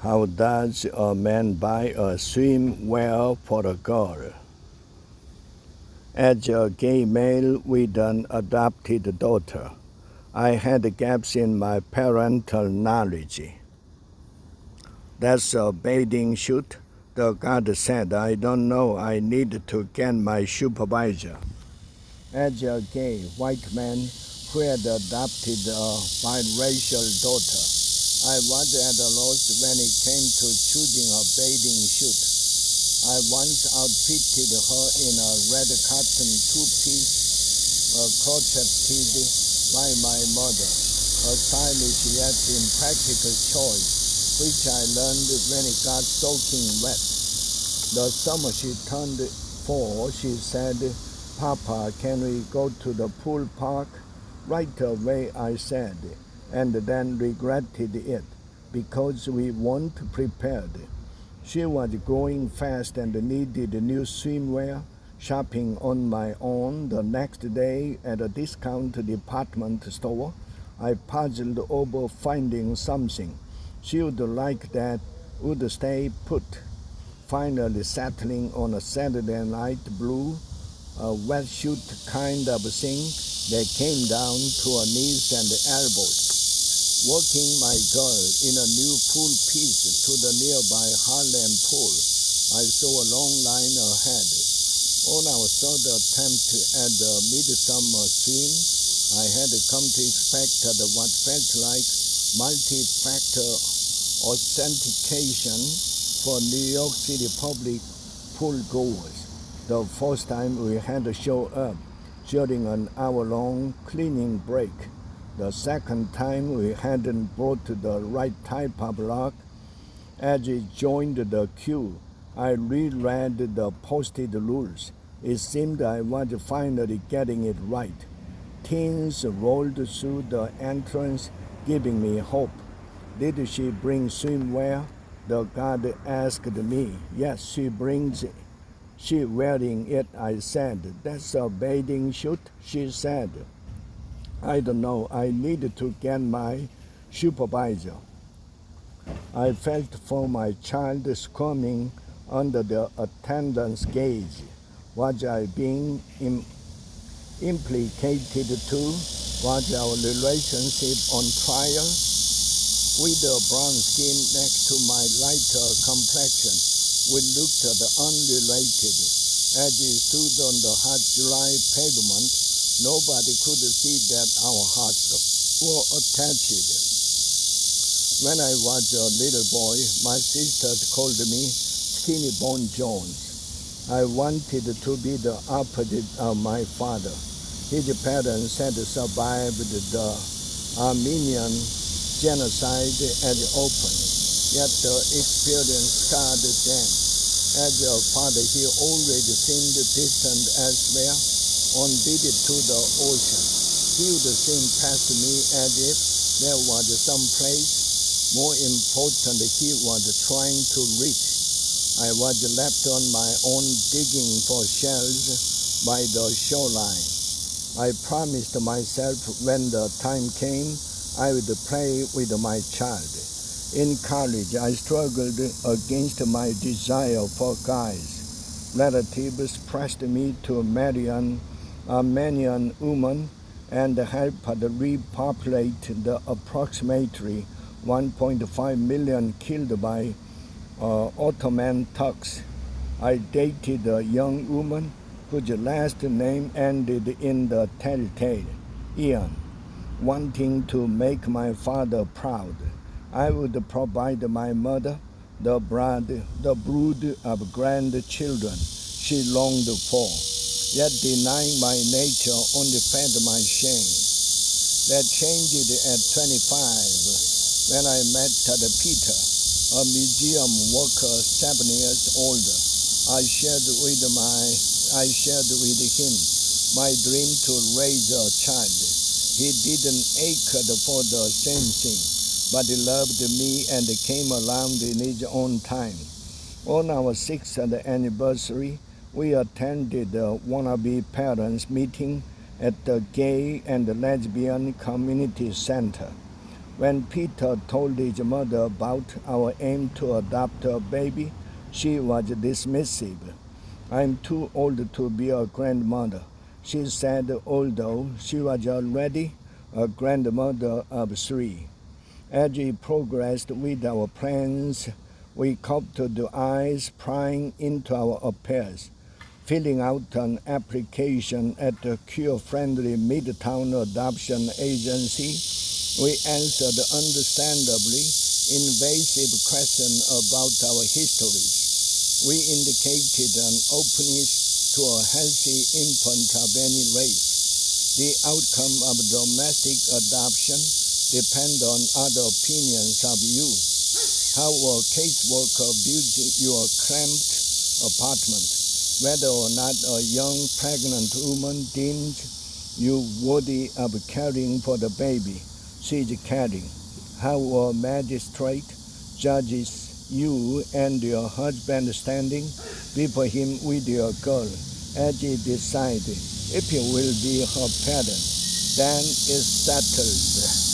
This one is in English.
How does a man buy a swimwear for a girl? As a gay male with an adopted daughter, I had gaps in my parental knowledge. That's a bathing suit, the guard said. I don't know. I need to get my supervisor. As a gay white man who had adopted a biracial daughter, I was at a loss when it came to choosing a bathing suit. I once outfitted her in a red cotton two-piece crocheted by my mother, a stylish yet impractical choice, which I learned when it got soaking wet. The summer she turned 4, she said, "Papa, can we go to the pool park?" Right away, I said, and then regretted it because we weren't prepared. She was growing fast and needed new swimwear. Shopping on my own the next day at a discount department store, I puzzled over finding something she would like that would stay put. Finally settling on a Saturday night blue, a wetsuit kind of thing that came down to her knees and elbows. Walking my girl in a new pool piece to the nearby Harlem pool, I saw a long line ahead. On our third attempt at the midsummer swim, I had come to expect what felt like multi-factor authentication for New York City public pool goers. The first time we had to show up during an hour-long cleaning break. The second time we hadn't brought the right type of lock. As we joined the queue, I reread the posted rules. It seemed I was finally getting it right. Teens rolled through the entrance, giving me hope. "Did she bring swimwear?" the guard asked me. "Yes, she brings it. She wearing it," I said. "That's a bathing suit," she said. "I don't know. I need to get my supervisor." I felt for my child squirming under the attendant's gaze. Was I being implicated too? Was our relationship on trial? With the brown skin next to my lighter complexion, we looked unrelated. As we stood on the hot July pavement, nobody could see that our hearts were attached. When I was a little boy, my sisters called me Skinny Bone Jones. I wanted to be the opposite of my father. His parents had survived the Armenian genocide as open, yet the experience scarred them. As a father, he always seemed distant elsewhere, unbidden to the ocean. He would seem past me as if there was some place more important he was trying to reach. I was left on my own digging for shells by the shoreline. I promised myself when the time came, I would play with my child. In college, I struggled against my desire for guys. Relatives pressed me to marry an Armenian woman and help repopulate the approximately 1.5 million killed by Ottoman Turks. I dated a young woman whose last name ended in the telltale Ian. Wanting to make my father proud, I would provide my mother the brood of grandchildren she longed for, yet denying my nature only fed my shame. That changed at 25 when I met Peter, a museum worker 7 years older. I shared with him my dream to raise a child. He didn't ache for the same thing, but he loved me and came around in his own time. On our 6th anniversary, we attended a wannabe parents meeting at the Gay and Lesbian Community Center. When Peter told his mother about our aim to adopt a baby, she was dismissive. "I'm too old to be a grandmother," she said, although she was already a grandmother of 3. As we progressed with our plans, we coped the eyes prying into our affairs. Filling out an application at the queer-friendly Midtown Adoption Agency, we answered understandably invasive questions about our histories. We indicated an openness to a healthy infant of any race. The outcome of domestic adoption depends on other opinions of you. How a caseworker views your cramped apartment, whether or not a young pregnant woman deems you worthy of caring for the baby she is carrying, how a magistrate judges you and your husband standing before him with your girl as he decides if you will be her parent. Then it's settled.